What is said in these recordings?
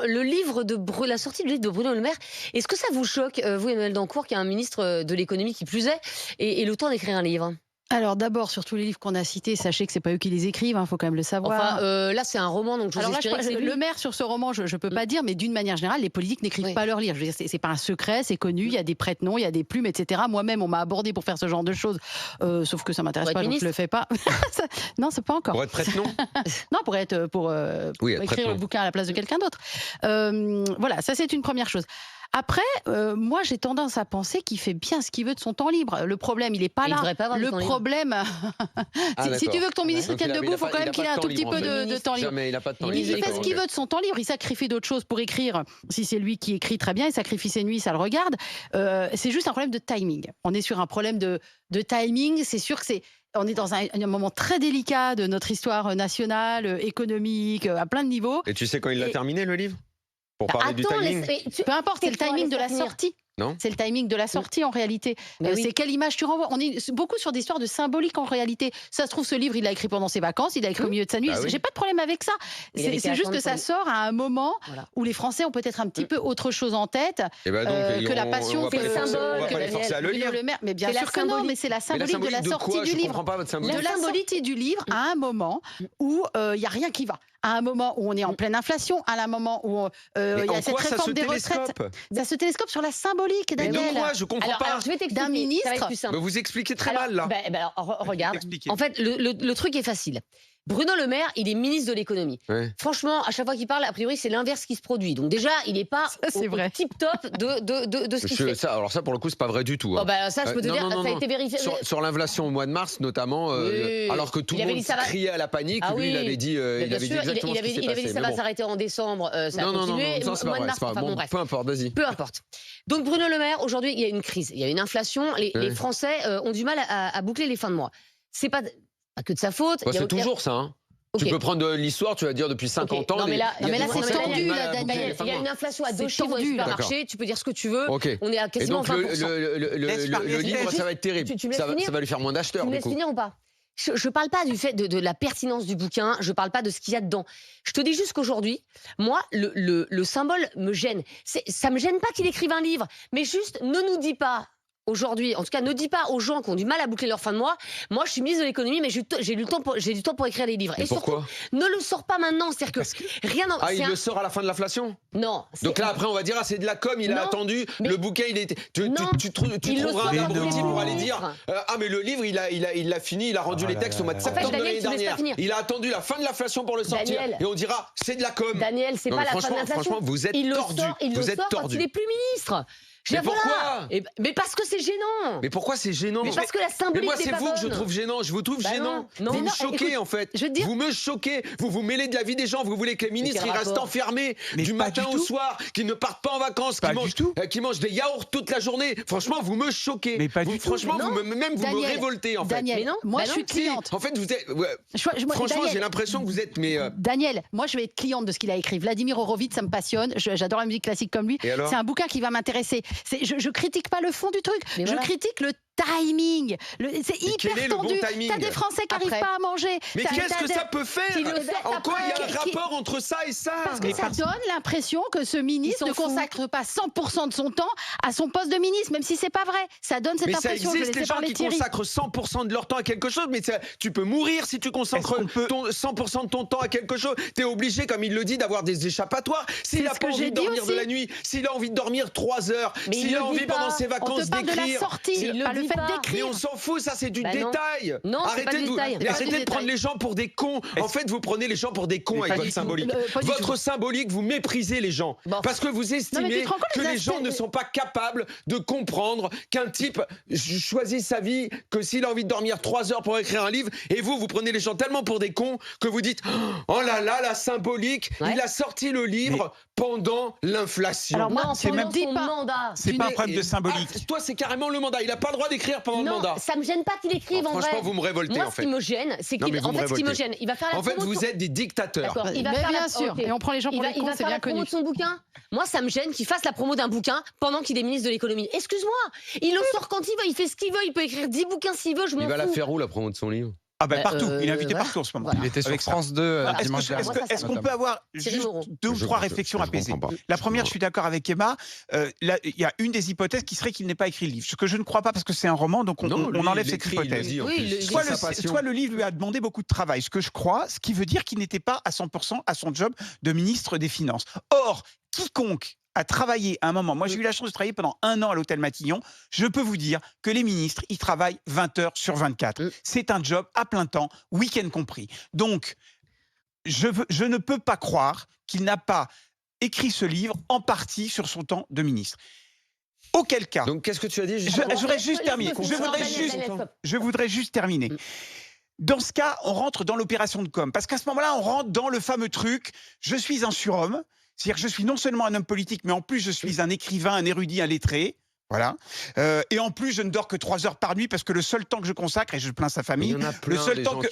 Le livre de la sortie du livre de Bruno Le Maire, est-ce que ça vous choque, vous Emmanuel Dancourt, qui est un ministre de l'économie qui plus est, et le temps d'écrire un livre? Alors d'abord, sur tous les livres qu'on a cités, sachez que c'est pas eux qui les écrivent, il faut quand même le savoir. Enfin, là c'est un roman, donc j'ose Alors là, espérer que c'est lui. Le Maire sur ce roman, je peux pas dire, mais d'une manière générale, les politiques n'écrivent pas leurs livres. Je veux dire, c'est pas un secret, c'est connu, il y a des prête-noms, il y a des plumes, etc. Moi-même, on m'a abordé pour faire ce genre de choses, sauf que ça m'intéresse pas, donc je le fais pas. Non, c'est pas encore. Pour être prête-nom. Non, pour écrire le bouquin à la place de quelqu'un d'autre. Voilà, ça c'est une première chose. Après, moi, j'ai tendance à penser qu'il fait bien ce qu'il veut de son temps libre. Le problème, il n'est pas là. Le problème, si tu veux que ton ministre tienne debout, il faut quand même qu'il ait un tout petit peu de temps libre. Il fait ce qu'il veut de son temps libre. Il sacrifie d'autres choses pour écrire. Si c'est lui qui écrit, très bien. Il sacrifie ses nuits, ça le regarde. C'est juste un problème de timing. On est sur un problème de timing. C'est sûr que on est dans un moment très délicat de notre histoire nationale, économique, à plein de niveaux. Et tu sais quand il l'a terminé, le livre? Pour parler du timing. Peu importe, c'est le timing de la sortie. C'est le timing de la sortie en réalité. C'est quelle image tu renvoies. On est beaucoup sur des histoires de symbolique en réalité. Ça se trouve, ce livre, il l'a écrit pendant ses vacances, il l'a écrit au milieu de sa nuit. J'ai pas de problème avec ça. C'est juste que ça sort à un moment où les Français ont peut-être un petit peu autre chose en tête que la passion, que le symbole, que le Maire. Mais bien sûr que non, mais c'est la symbolique de la sortie du livre. De la sortie du livre à un moment où il y a rien qui va. À un moment où on est en pleine inflation, à un moment où il y a cette réforme des retraites. Ça se télescope sur la symbolique, Daniel. Mais de quoi? Je comprends pas. Alors, je vais t'expliquer. D'un ministre. Mais vous expliquez très mal, là. Regarde. En fait, le truc est facile. Bruno Le Maire, il est ministre de l'économie. Franchement, à chaque fois qu'il parle, a priori, c'est l'inverse qui se produit. Donc déjà, il n'est pas au tip-top de ce qu'il fait. Alors ça, pour le coup, c'est pas vrai du tout. Ça, je peux te dire, ça a été vérifié. Sur l'inflation au mois de mars, notamment, alors que tout le monde criait à la panique, lui, il avait dit exactement ce qui s'est passé. Il avait dit ça va s'arrêter en décembre, ça a continué. Non, c'est pas vrai. Peu importe, vas-y. Peu importe. Donc Bruno Le Maire, aujourd'hui, il y a une crise, il y a une inflation. Les Français ont du mal à boucler les fins de mois. C'est pas que de sa faute. C'est toujours ça, hein. Tu peux prendre l'histoire, tu vas dire depuis 50 ans. Non mais là c'est tendu, Daniel. Il y a une inflation à 2 chiffres dans les supermarchés, tu peux dire ce que tu veux. On est à quasiment 20%. Le livre, ça va être terrible. Ça va lui faire moins d'acheteurs. Tu me laisses finir ou pas? Je ne parle pas du fait de la pertinence du bouquin, je ne parle pas de ce qu'il y a dedans. Je te dis juste qu'aujourd'hui, moi, le symbole me gêne. Ça ne me gêne pas qu'il écrive un livre, mais juste ne nous dis pas. Aujourd'hui, en tout cas, ne dis pas aux gens qui ont du mal à boucler leur fin de mois. Moi, je suis ministre de l'économie, mais j'ai du temps pour écrire les livres. Mais pourquoi? Surtout, ne le sors pas maintenant. C'est-à-dire que rien. Il le sort à la fin de l'inflation? Non. Donc là, après, on va dire c'est de la com. Il a attendu. Le bouquin, il était. Tu trouveras un abruti pour aller dire mais le livre, il l'a fini. Il a rendu les textes au mois de septembre de l'année dernière. Il a attendu la fin de l'inflation pour le sortir. Et on dira c'est de la com. Daniel, c'est pas la fin de l'inflation. Franchement, vous êtes tordu. Vous êtes tordu. Quand il n'est plus ministre. Mais pourquoi? Mais parce que c'est gênant. Mais pourquoi c'est gênant? Mais parce que la symbolique n'est pas bonne. Mais moi, c'est vous que je trouve gênant. Je vous trouve gênant. Vous me choquez, en fait. Vous me choquez. Vous vous mêlez de la vie des gens. Vous voulez que les ministres ils restent enfermés du matin au soir, qu'ils ne partent pas en vacances, qu'ils mangent des yaourts toute la journée. Franchement, vous me choquez. Franchement, vous me révoltez, en fait. Daniel, moi, je suis cliente. En fait, vous êtes. Franchement, j'ai l'impression que vous êtes. Daniel, moi, je vais être cliente de ce qu'il a écrit. Vladimir Horowitz, ça me passionne. J'adore la musique classique comme lui. C'est un bouquin qui va m'intéresser. Je critique pas le fond du truc, je critique le timing. C'est hyper tendu. T'as des Français qui n'arrivent pas à manger. Mais qu'est-ce que ça peut faire? En quoi il y a un rapport entre ça et ça? Parce que ça donne l'impression que ce ministre ne consacre pas 100% de son temps à son poste de ministre, même si c'est pas vrai. Ça donne cette impression. Mais ça existe, les gens qui consacrent 100% de leur temps à quelque chose, mais tu peux mourir si tu consacres 100% de ton temps à quelque chose. T'es obligé, comme il le dit, d'avoir des échappatoires. S'il a pas envie de dormir de la nuit, s'il a envie de dormir 3 heures, s'il a envie pendant ses vacances d'écrire. Mais on s'en fout, ça c'est du détail. Non, arrêtez de prendre les gens pour des cons. En fait, vous prenez les gens pour des cons avec votre symbolique. Votre symbolique, vous méprisez les gens. Parce que vous estimez que les gens ne sont pas capables de comprendre qu'un type choisit sa vie, que s'il a envie de dormir 3 heures pour écrire un livre, et vous prenez les gens tellement pour des cons que vous dites oh là là, la symbolique, il a sorti le livre pendant l'inflation. Alors moi, c'est même pas mandat. C'est pas un problème de symbolique. Toi, c'est carrément le mandat. Il n'a pas le droit d'écrire pendant le mandat. Ça me gêne pas qu'il écrive en vrai. Franchement, vous me révoltez en fait. Moi, ce qui me gêne, c'est qu'il ce qui me gêne, il va faire la promo. En fait, vous êtes des dictateurs. Il va faire bien sûr. Et on prend les gens pour les cons, c'est bien connu. Il va faire la promo de son bouquin. Moi, ça me gêne qu'il fasse la promo d'un bouquin pendant qu'il est ministre de l'économie. Excuse-moi, il le sort quand il veut, il fait ce qu'il veut, il peut écrire 10 bouquins s'il veut, je m'en fous. Il va la faire où la promo de son livre? Ah ben partout, il est invité partout en ce moment. Il était sur France 2 dimanche dernier. Est-ce qu'on peut avoir juste 2 ou 3 réflexions apaisées? La première, je suis d'accord avec Emma, il y a une des hypothèses qui serait qu'il n'ait pas écrit le livre. Ce que je ne crois pas parce que c'est un roman, donc on enlève cette hypothèse. Soit le livre lui a demandé beaucoup de travail, ce que je crois, ce qui veut dire qu'il n'était pas à 100% à son job de ministre des Finances. Or, quiconque a travaillé à un moment, moi j'ai eu la chance de travailler pendant 1 an à l'hôtel Matignon, je peux vous dire que les ministres, ils travaillent 20 heures sur 24. C'est un job à plein temps, week-end compris. Donc, je ne peux pas croire qu'il n'a pas écrit ce livre en partie sur son temps de ministre. Auquel cas... Donc qu'est-ce que tu as dit? Je voudrais juste terminer. Dans ce cas, on rentre dans l'opération de com. Parce qu'à ce moment-là, on rentre dans le fameux truc, je suis un surhomme. C'est-à-dire que je suis non seulement un homme politique, mais en plus je suis un écrivain, un érudit, un lettré. Voilà. Et en plus, je ne dors que 3 heures par nuit parce que le seul temps que je consacre, et je plains sa famille, le seul temps que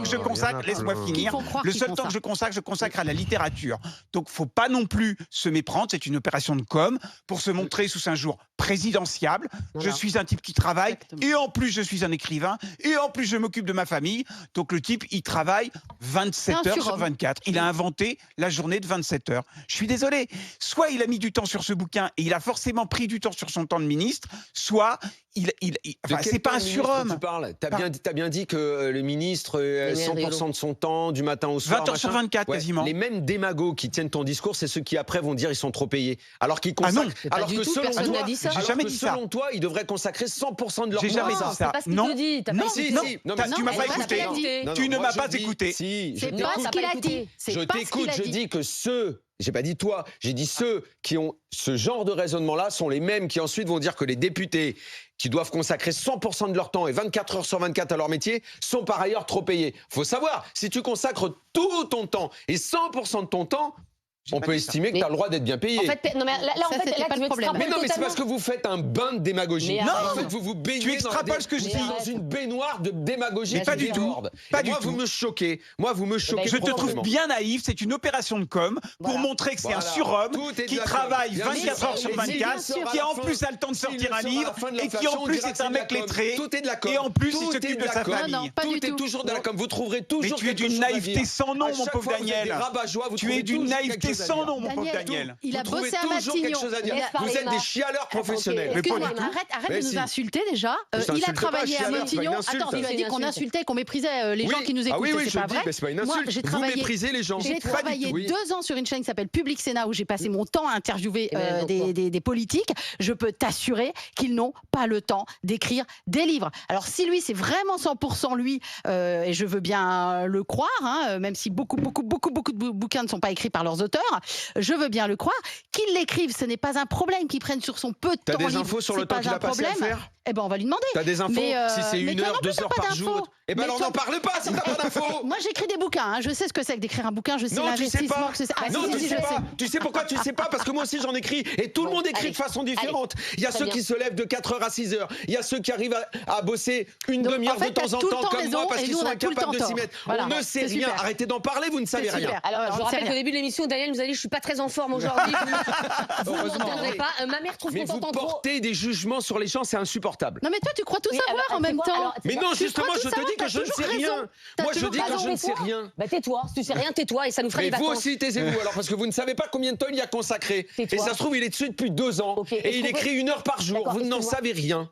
je consacre, laisse-moi finir, le seul temps que je consacre à la littérature. Donc, faut pas non plus se méprendre. C'est une opération de com pour se montrer sous un jour présidentiable. Je suis un type qui travaille et en plus, je suis un écrivain et en plus, je m'occupe de ma famille. Donc, le type, il travaille 27 heures sur 24. Il a inventé la journée de 27 heures. Je suis désolé. Soit il a mis du temps sur ce bouquin et il a forcément pris du temps sur son temps de ministre, soit c'est pas un surhomme. T'as bien dit que le ministre 100% de son temps, du matin au soir, 20 heures sur 24 quasiment. Les mêmes démagogues qui tiennent ton discours, c'est ceux qui après vont dire ils sont trop payés. Alors qu'ils consacrent. Alors que selon toi, ils devraient consacrer 100% de leur temps. J'ai jamais dit ça. Non, tu m'as pas écouté. Tu ne m'as pas écouté. C'est pas ce qu'il a dit. Je t'écoute. Je dis que ceux. J'ai pas dit toi, j'ai dit ceux qui ont ce genre de raisonnement-là sont les mêmes qui ensuite vont dire que les députés qui doivent consacrer 100% de leur temps et 24 heures sur 24 à leur métier sont par ailleurs trop payés. Faut savoir, si tu consacres tout ton temps et 100% de ton temps, on peut estimer que tu as le droit d'être bien payé. En fait, non, mais là, pas le problème. Mais non, mais c'est parce que vous faites un bain de démagogie. Non, en fait, vous vous baignez dans une baignoire de démagogie. Mais pas du tout. Moi, vous me choquez. Je te trouve bien naïf. C'est une opération de com pour montrer que c'est un surhomme qui travaille 24 heures sur 24, qui en plus a le temps de sortir un livre et qui en plus est un mec lettré. Et en plus, il s'occupe de sa famille. Tout est toujours de la com. Vous trouverez toujours. Mais tu es d'une naïveté sans nom, mon pauvre Daniel. Tu es d'une naïveté sans nom, mon pauvre Daniel. Il a bossé à Matignon. Vous êtes des chialeurs professionnels. Arrête de nous insulter déjà. Il a travaillé à Matignon. Attends, il a dit qu'on insultait, qu'on méprisait les gens qui nous écoutent. Oui, c'est pas vrai. C'est pas une insulte. Vous méprisez les gens. J'ai travaillé 2 ans sur une chaîne qui s'appelle Public Sénat où j'ai passé mon temps à interviewer des politiques. Je peux t'assurer qu'ils n'ont pas le temps d'écrire des livres. Alors si lui, c'est vraiment 100% lui, et je veux bien le croire, même si beaucoup de bouquins ne sont pas écrits par leurs auteurs, je veux bien le croire. Qu'ils l'écrivent, ce n'est pas un problème, qu'ils prennent sur son peu de temps libre. T'as des infos sur le temps qu'il a passé à faire ? Eh ben, on va lui demander. T'as des infos si c'est 1 heure, 2 heures par jour. Eh ben, alors n'en parle pas si t'as pas d'infos. Moi, j'écris des bouquins. Je sais ce que c'est que d'écrire un bouquin. Je sais l'investissement. Non, tu sais pas. Tu sais pourquoi tu sais pas? Parce que moi aussi, j'en écris. Et tout le monde écrit de façon différente. Il y a ceux qui se lèvent de 4 heures à 6 heures. Il y a ceux qui arrivent à bosser une demi-heure de temps en temps, comme moi, parce qu'ils sont incapables de s'y mettre. On ne sait rien. Arrêtez d'en parler, vous ne savez rien. Alors, je rappelle qu'au début de l'émission, Daniel nous a dit je suis pas très en forme aujourd'hui. Vous ne m'entendrez pas. Ma mère trouve qu'on t'entend trop. Vous portez des jugements sur les gens, c'est insupportable. Non, mais toi, tu crois tout savoir en même temps. Mais non, justement, je te dis que je ne sais rien. Moi, je dis que je ne sais rien. Bah tais-toi, si tu sais rien, tais-toi et ça nous ferait des vacances. Mais vous aussi, taisez-vous alors, parce que vous ne savez pas combien de temps il y a consacré. Et ça se trouve, il est dessus depuis 2 ans et il écrit 1 heure par jour. Vous n'en savez rien.